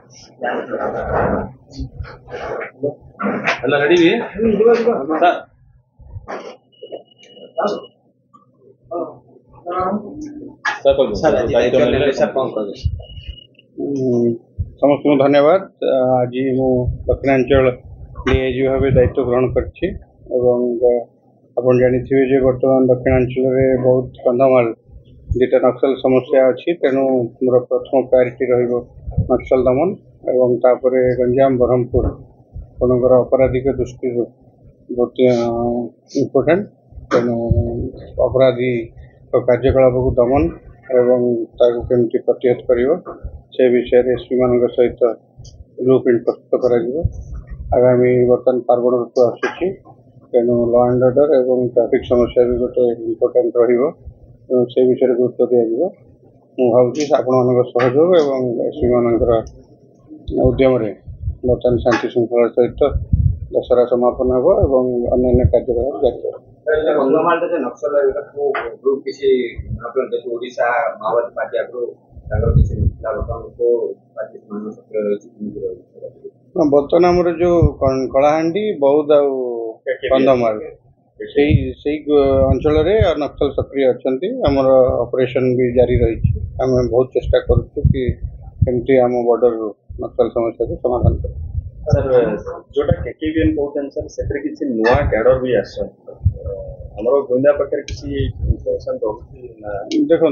Ready समस्त धन्यवाद। आज मु दक्षिणांचल डीआईजी भाव दायित्व ग्रहण करछि एवं आपण जानिथिबे जे वर्तमान दक्षिणांचल रे बहुत कंधमाल दुटा नक्सल समस्या अछि, तेणु मोर प्रथम प्रायोरिटी रहिबो नक्सल दमन एवं तापरे गंजाम ब्रह्मपुर आपणकर अपराधिक दृष्टि बहुत इम्पोर्टेंट। तेणु अपराधी कार्यकलाप को दमन एवं ताकू केमती प्रतिहत करिवो से विषय में एसपी मान सहित ब्लूप्रिंट प्रस्तुत कर आगामी बर्तमान पार्वण ऋतु आसूची, तेणु लॉ एंड ऑर्डर एवं ट्रैफिक समस्या भी गोटे इम्पोर्टेंट रहिबो से विषय गुरुत्व दिया। भावी आपण मान सहयोग एवं एसपी मान उद्यम बर्तमान शांति श्रृंखला सहित दशहरा समापन हो एवं अन्य कार्यकलाप जारी रहे। बर्तमान आम जो कलाहांडी बौद्ध कंधमाल से अंचल नक्सल सक्रिय अच्छा आमर ऑपरेशन भी जारी रही। आम बहुत चेष्टा करूँ कि केमती आम बॉर्डर नक्सल समस्या को समाधान कर सर जोटा केकेबीएन कहते सर से किसी नुआ कैडर भी आमर गोविंदा पाखे किसी इनफॉरमेशन रही देखो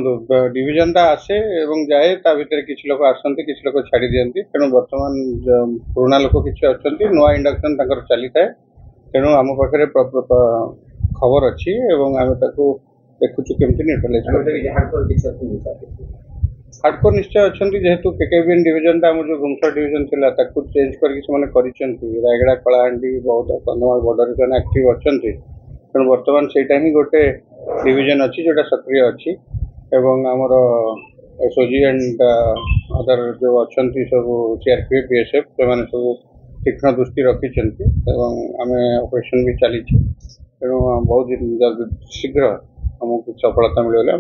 डिविजन टा आसे एवं जाए ता भीतर किसी लोग आसती किसी लोग छाड़ी दियंती, तेणु वर्तमान पुराना लोक किसी अच्छा नुआ इंडक्शन तक चली थाए, तेणु आम पाखे खबर अच्छी एवं आम देखु केमती न्यूट्रलाइज हार्डकोर निश्चय अच्छा जेहेतु केकेबीएन डिविजन टा जो गुमसर डिविजन थिला ताकू चेंज करके रायगड़ा कलाहांडी बौद्ध कंधमाल बॉर्डर से एक्टिव अच्छा, तेणु बर्तमान से गोटे डिविजन अच्छी जोटा सक्रिय अच्छी एवं आमर एसओजी एंड अदर जो अच्छा सब सीआरपीएफ बीएसएफ से सब तीक्ष्ण दृष्टि रखी आम ऑपरेशन भी चली, तेणु बहुत शीघ्र आमको सफलता मिलने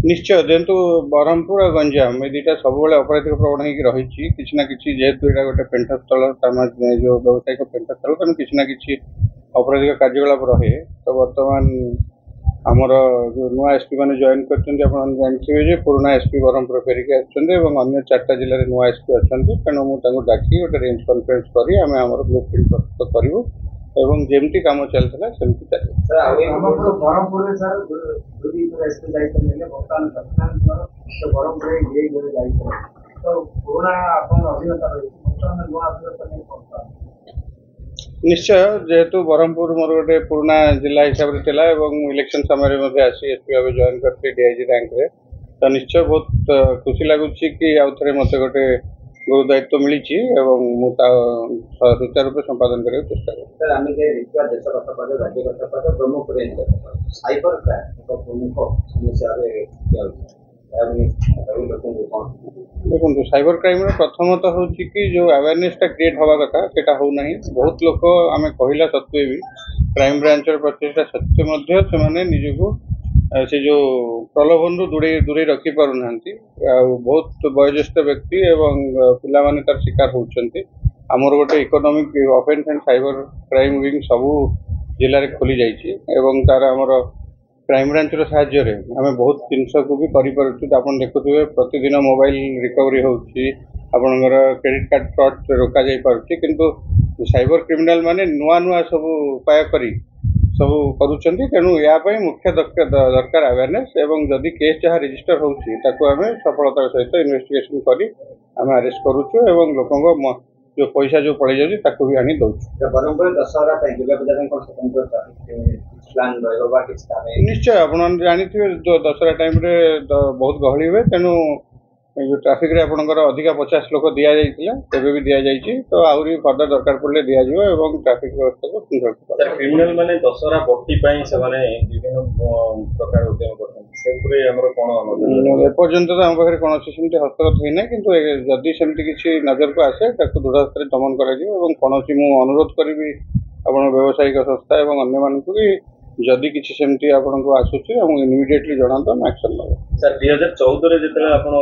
निश्चय जेहेतु ब्रह्मपुर और गंजाम ये दुटा सब अपराधिक प्रवण हो रही किसी ना किसी जेहेतु यहाँ गोटे पेंटस्थल जो व्यावसायिक पेंटस्थल तेणु किसी ना किसी अपराधिक कार्यकलाप रहे। तो बर्तमान आमर जो नुआ एसपी मैंने जॉइन कर जानते पुराना एसपी ब्रह्मपुर फेरिक अन्य 4टा जिले में नुआ एसपी अच्छा, तेणु मुझे डाकी गोटे रेंज कॉन्फ्रेंस करी आम आमर ब्लूप्रिंट प्रस्तुत करूँ एवं जमती काम चलता सेमती चलिए। निश्चय जेहेतु ब्रह्मपुर मोर गोटे पुराना जिला हिसाब से थिला एवं इलेक्शन समय आसी एसपी भाव जॉइन करती डीआईजी रैंक रे, तो निश्चय बहुत खुशी लगुच कि आउ थे मत गोटे गुरु दायित्व मिली सुचारू रूप संपादन करने चेष्टा देखो साइबर क्राइम प्रथमतः हूँ कि जो अवेयरनेसटा क्रिएट हवा कथा सेटा हो ना, बहुत लोग आम कहला सत्वे भी क्राइम ब्रांच प्रचेषा सत्वे से निजक से जो प्रलोभन दूरे दूरे रखी पार ना, बहुत वयोज्येष्ठ व्यक्ति एवं पिला माने तार शिकार होउछन्ति। आमर गोटे economic offence and cyber crime wing सबू जिले में खोली जाइए एवं तार आमर क्राइम ब्रांच साहाय्य आम बहुत जिनस को भी आप देखुए प्रतिदिन मोबाइल रिकवरी होकर क्रेडिट कार्ड फ्रॉड रोक जा पार्टी, किंतु साइबर क्रिमिनाल माने नुआ नुआ सब उपाय करी सब करुँच, तेणु यापाई मुख्य दरकार अवेयरनेस एवं जदि केस जहाँ रजिस्टर होती आम सफलतार सहित इन्वेस्टिगेशन करी आम अरेस्ट करुचु एवं लोक जो पैसा जो पड़े जाऊँ ताकू भी आनी दौर। निश्चय आप जानते दशहरा टाइम बहुत गहली हुए, तेणु जो ट्राफिक रे आपनकर अधिका 50 लोक दिया जाइतिला तेबे भी दिया जाइछि, तो आउरी फर्दर दरकार पड़ले दिया जिवो एवं ट्राफिक व्यवस्था को सुधार सर क्रिमिनल माने दशहरा बट्टी पई से माने विभिन्न प्रकार उद्यम करथन से पूरे हमर कोन ए पर्यंत तो हम पाखरे कोनोसी सेमति हस्तगत होई नै, किंतु जदि सेमति किछि नजर को आसे ताकू दृढ़तारे दमन करा जिवो एवं कोनोसी मु अनुरोध करबी आपण व्यावसायिक संस्था एवं अन्य मानकु भी जदि किसी सेमती आपनको आसूची हमको इमिडिएटली जणातो हम एक्शन नबो। सर 2014 रे जेतले आपण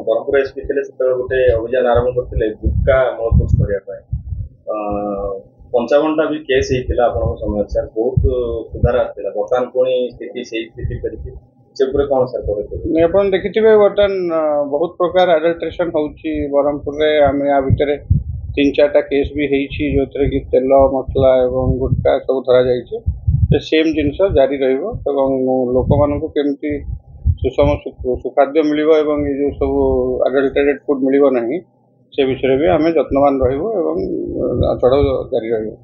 बरहमपुर एसपी थे से गोटे अभियान आरंभ करते गुटका मलकुच करने 55टा भी केस होता आप समय सर बहुत सुधार आसाला बर्तमान पुणी स्थिति से स्थिति करके कौन सर कर आप देखिए बर्तमान बहुत प्रकार एडल्ट्रेशन होची बरहमपुर रे आम या भितर 3-4टा केस भी होती जो थे कि तेल मसला एवं गुटका सब धरा जाइए सेम जिनस जारी रहिबो एवं लोक मानक केमती सुषम सुखाद्य मिलिबो एवं ये जो सब एडल्टेटेड फूड मिलिबो नहीं से विषय भी आम जत्नवान रहिबो एवं चढ़ाऊ जारी रहिबो।